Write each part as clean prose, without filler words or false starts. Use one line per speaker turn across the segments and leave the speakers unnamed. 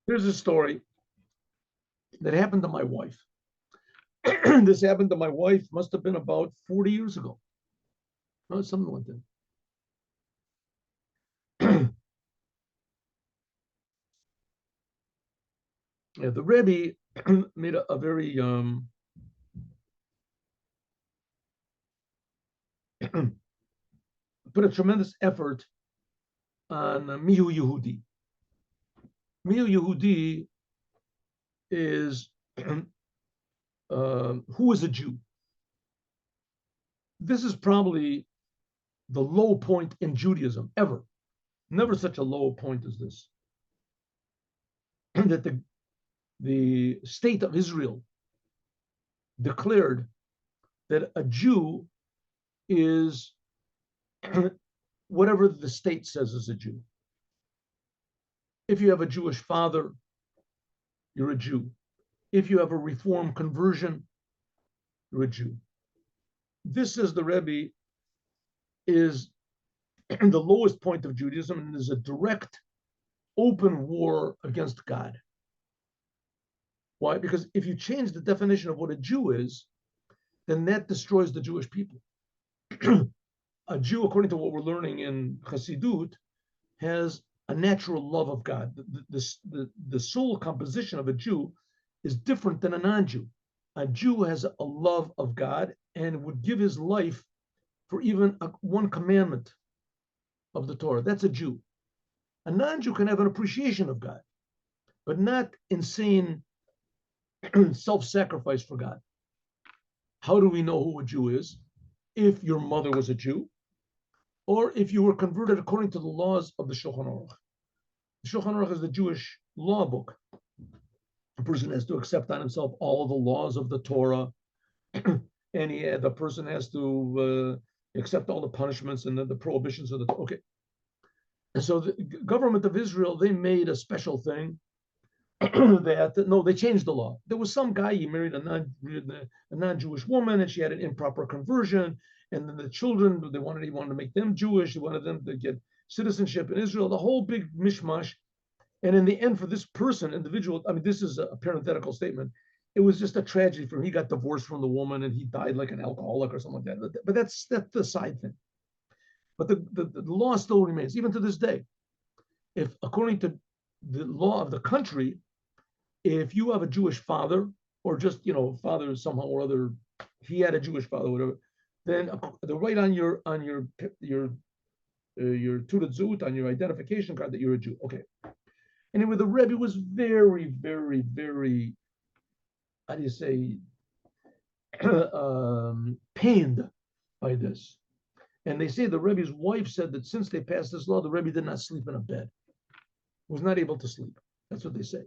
Here's a story that happened to my wife. This happened to my wife, must have been about 40 years ago. Oh, something like that. Yeah, the Rebbe made a very put a tremendous effort on Mihu Yehudi. Mihu Yehudi is who is a Jew. This is probably the low point in Judaism ever. Never such a low point as this. That the state of Israel declared that a Jew is whatever the state says is a Jew. If you have a Jewish father, you're a Jew. If you have a Reform conversion, you're a Jew. This, says the Rebbe, is the lowest point of Judaism and is a direct, open war against God. Why? Because if you change the definition of what a Jew is, then that destroys the Jewish people. A Jew, according to what we're learning in Chassidut, has a natural love of God. The soul composition of a Jew is different than a non-Jew. A Jew has a love of God and would give his life for even one commandment of the Torah. That's a Jew. A non-Jew can have an appreciation of God, but not insane self-sacrifice for God. How do we know who a Jew is? If your mother was a Jew, or if you were converted according to the laws of the Shulchan Aruch. The Shulchan Aruch is the Jewish law book. A person has to accept on himself all of the laws of the Torah, and the person has to accept all the punishments and the prohibitions of the Torah. Okay. And so the government of Israel, they made a special thing that, no, they changed the law. There was some guy, he married a non-Jewish woman, and she had an improper conversion, and then the children, he wanted to make them Jewish, he wanted them to get citizenship in Israel, the whole big mishmash. And in the end, for this person, individual, I mean, this is a parenthetical statement, it was just a tragedy for him. He got divorced from the woman, and he died like an alcoholic or something like that. But that's the side thing. But the law still remains, even to this day. If, according to the law of the country, if you have a Jewish father, or just, father somehow or other, he had a Jewish father, whatever, then the right on your Teudat Zut, on your identification card, that you're a Jew. Okay. Anyway, the Rebbe was very, very, very, how do you say, pained by this. And they say the Rebbe's wife said that since they passed this law, the Rebbe did not sleep in a bed. Was not able to sleep. That's what they say.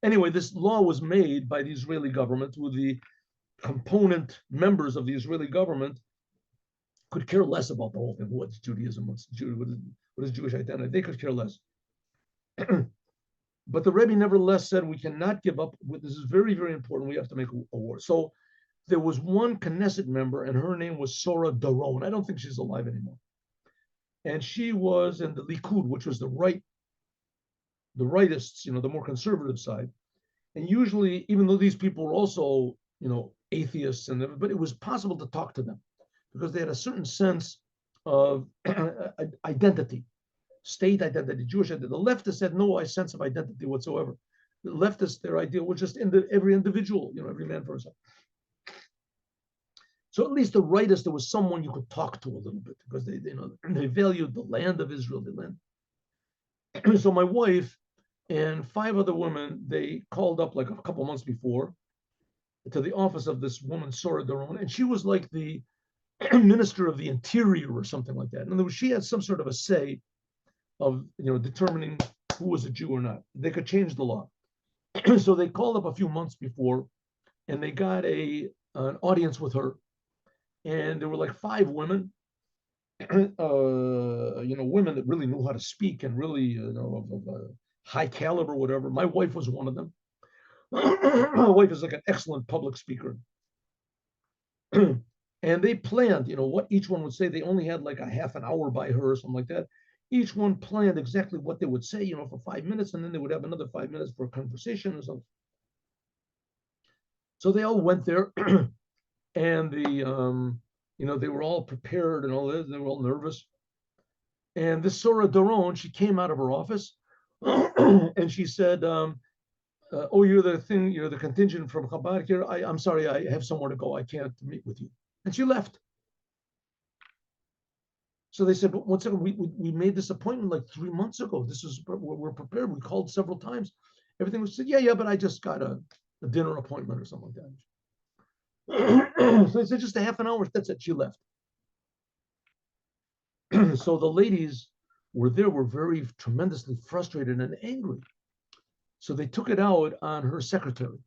Anyway, this law was made by the Israeli government, who the component members of the Israeli government could care less about the whole thing. What's Judaism? What is Jewish identity? They could care less. But the Rebbe nevertheless said, we cannot give up. This is very, very important. We have to make a war. So there was one Knesset member, and her name was Sora Daron. I don't think she's alive anymore. And she was in the Likud, which was the rightists, the more conservative side. And usually, even though these people were also, atheists, but it was possible to talk to them because they had a certain sense of identity, state identity, Jewish identity. The leftists had no sense of identity whatsoever. The leftists, their idea was just every individual, every man for himself. So at least the rightists, there was someone you could talk to a little bit because they valued the land of Israel, the land. So my wife and 5 other women, they called up like a couple months before to the office of this woman, Sora Daron, and she was like the minister of the interior or something like that. In other words, she had some sort of a say of determining who was a Jew or not. They could change the law. So they called up a few months before, and they got an audience with her, and there were like 5 women, women that really knew how to speak and really, of high caliber, whatever. My wife was one of them. My wife is like an excellent public speaker. And they planned, what each one would say. They only had like a half an hour by her or something like that. Each one planned exactly what they would say, for 5 minutes, and then they would have another 5 minutes for a conversation or something. So they all went there, and they were all prepared and all that. They were all nervous. And this Sora Doron, she came out of her office, and she said, "Oh, you're the contingent from Chabad here. I'm sorry, I have somewhere to go. I can't meet with you." And she left. So they said, "But one second, we made this appointment like 3 months ago. We're prepared. We called several times. Everything was said, yeah, but I just got a dinner appointment or something like that." So they said, just a half an hour. That's it. She left. So the ladies were very tremendously frustrated and angry. So they took it out on her secretary.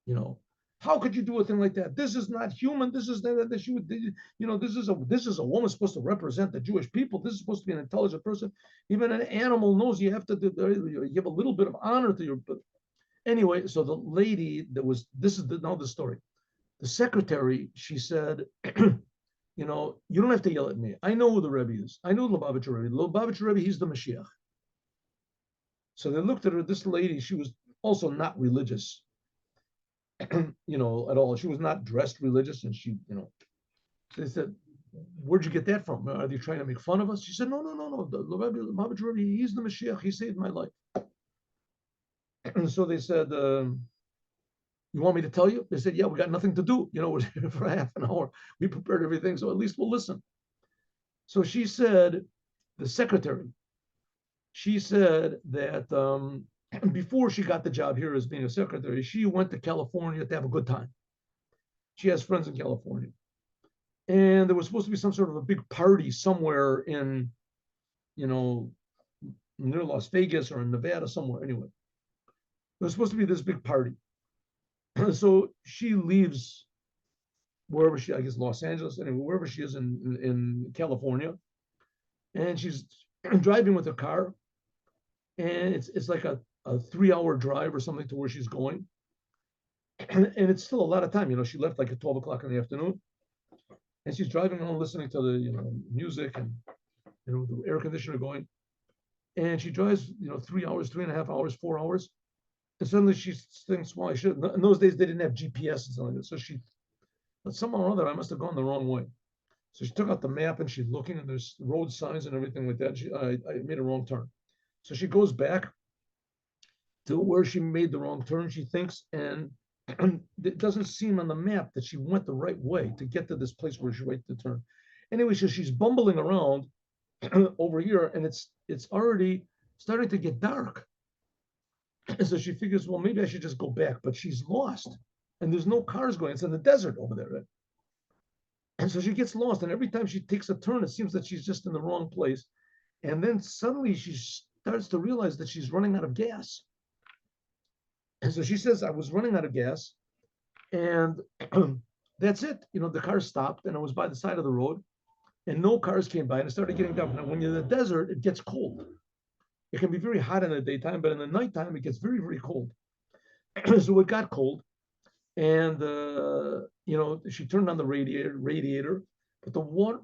You know, how could you do a thing like that? This is not human. This is that she would, this is a woman supposed to represent the Jewish people. This is supposed to be an intelligent person. Even an animal knows you have to give a little bit of honor to your. But anyway, so the lady that was now the story. The secretary, she said, you don't have to yell at me. I know who the Rebbe is. I know Lubavitcher Rebbe. Lubavitcher Rebbe, he's the Moshiach. So they looked at her. This lady, she was also not religious, at all. She was not dressed religious, and so they said, "Where'd you get that from? Are they trying to make fun of us?" She said, "No, no, no, no. The Lubavitcher Rebbe, he's the Moshiach. He saved my life." And so they said, "You want me to tell you?" They said, "Yeah, we got nothing to do. We're here for half an hour. We prepared everything, so at least we'll listen." So she said, the secretary, she said that before she got the job here as being a secretary, she went to California to have a good time. She has friends in California. And there was supposed to be some sort of a big party somewhere in, near Las Vegas or in Nevada, somewhere. Anyway, there was supposed to be this big party. So she leaves wherever I guess Los Angeles, anyway, wherever she is in California. And she's driving with her car. And it's like a 3 hour drive or something to where she's going. And it's still a lot of time. She left like at 12 o'clock in the afternoon. And she's driving around listening to the music and the air conditioner going. And she drives 3 hours, 3.5 hours, 4 hours. And suddenly she thinks, well, I should. In those days they didn't have GPS and something like that. So but somehow or other, I must have gone the wrong way. So she took out the map and she's looking, and there's road signs and everything like that. I made a wrong turn. So she goes back to where she made the wrong turn, she thinks, and it doesn't seem on the map that she went the right way to get to this place where she made the turn. Anyway, so she's bumbling around over here, and it's already starting to get dark. And so she figures, well, maybe I should just go back, but she's lost, and there's no cars going. It's in the desert over there, right? And so she gets lost, and every time she takes a turn, it seems that she's just in the wrong place. And then suddenly she starts to realize that she's running out of gas. And so she says, I was running out of gas, and that's it. The car stopped, and I was by the side of the road, and no cars came by, and it started getting dark. Now, when you're in the desert, it gets cold. It can be very hot in the daytime, but in the nighttime, it gets very, very cold. So it got cold, and she turned on the radiator, but the water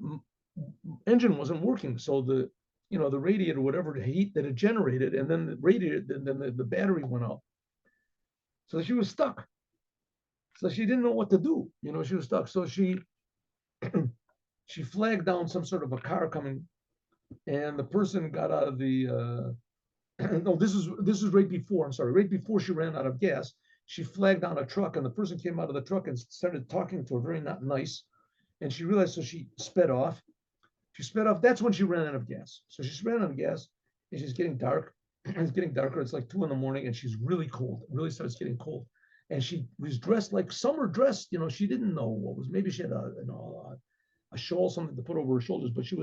engine wasn't working. So the radiator, whatever the heat that it generated, and then the radiator, then the battery went out. So she was stuck. So she didn't know what to do. She was stuck. So she she flagged down some sort of a car coming, and the person got out of the. No, this is right before. I'm sorry, right before she ran out of gas. She flagged down a truck, and the person came out of the truck and started talking to her very not nice. And she realized, so she sped off. She sped off. That's when she ran out of gas. So she ran out of gas, and she's getting dark. It's getting darker. It's like 2 a.m, and she's really cold. It really starts getting cold. And she was dressed like summer dressed. She didn't know what was. Maybe she had a shawl, something to put over her shoulders, but she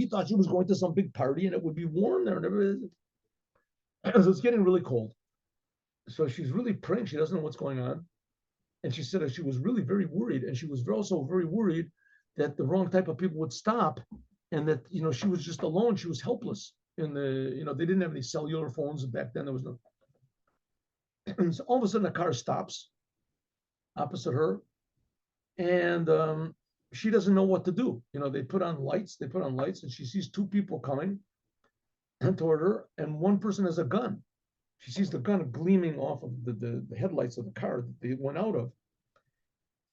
thought she was going to some big party and it would be warm there and everything. So it's getting really cold. So she's really praying. She doesn't know what's going on. And she said that she was really very worried. And she was also very worried that the wrong type of people would stop, and that, she was just alone. She was helpless they didn't have any cellular phones back then. There was no. And so all of a sudden a car stops opposite her. and she doesn't know what to do. They put on lights, and she sees two people coming toward her, and one person has a gun. She sees the gun gleaming off of the headlights of the car that they went out of.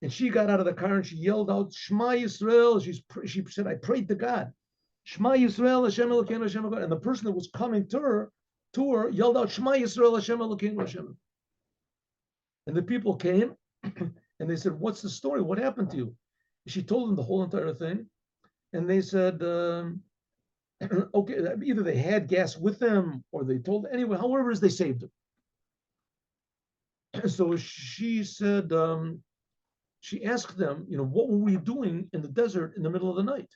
And she got out of the car and she yelled out, Shema Yisrael. She said, I prayed to God. Shema Yisrael, Hashem Elokeinu, Hashem Elokeinu. And the person that was coming to her yelled out, Shema Yisrael, Hashem Elokeinu, Hashem. And the people came and they said, what's the story? What happened to you? She told them the whole entire thing. And they said, okay, either they had gas with them or they told, anyway, however it is, they saved her. So she said, she asked them, what were we doing in the desert in the middle of the night?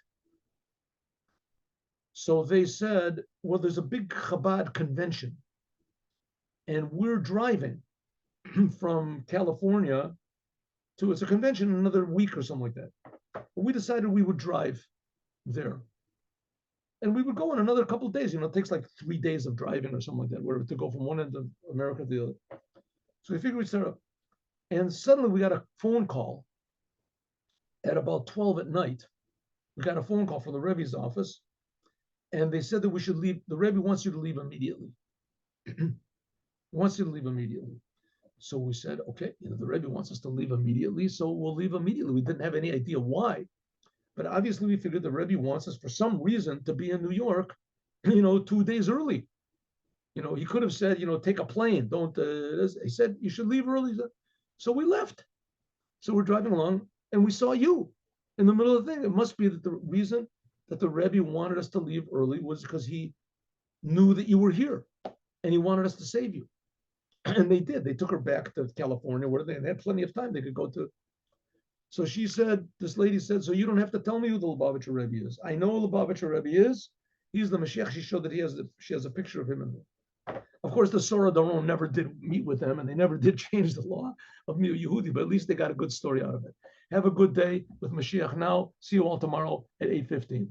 So they said, well, there's a big Chabad convention, and we're driving from California it's a convention in another week or something like that. But we decided we would drive there. And we would go in another couple of days. It takes like 3 days of driving or something like that, where to go from one end of America to the other. So we figured we'd start up. And suddenly we got a phone call at about 12 at night. We got a phone call from the Rebbe's office, and they said that we should leave. The Rebbe wants you to leave immediately. Wants you to leave immediately. So we said, okay, the Rebbe wants us to leave immediately, so we'll leave immediately. We didn't have any idea why, but obviously we figured the Rebbe wants us for some reason to be in New York, 2 days early. He could have said, take a plane. Don't. He said you should leave early. So we left. So we're driving along, and we saw you in the middle of the thing. It must be that the reason that the Rebbe wanted us to leave early was because he knew that you were here, and he wanted us to save you. And they did. They took her back to California, where they had plenty of time they could go to. So she said, this lady said, so you don't have to tell me who the Lubavitcher Rebbe is. I know who Lubavitcher Rebbe is. He's the Moshiach. She showed that she has a picture of him in there. Of course, the Sora Daron never did meet with them, and they never did change the law of Mil Yehudi, but at least they got a good story out of it. Have a good day with Moshiach now. See you all tomorrow at 8:15.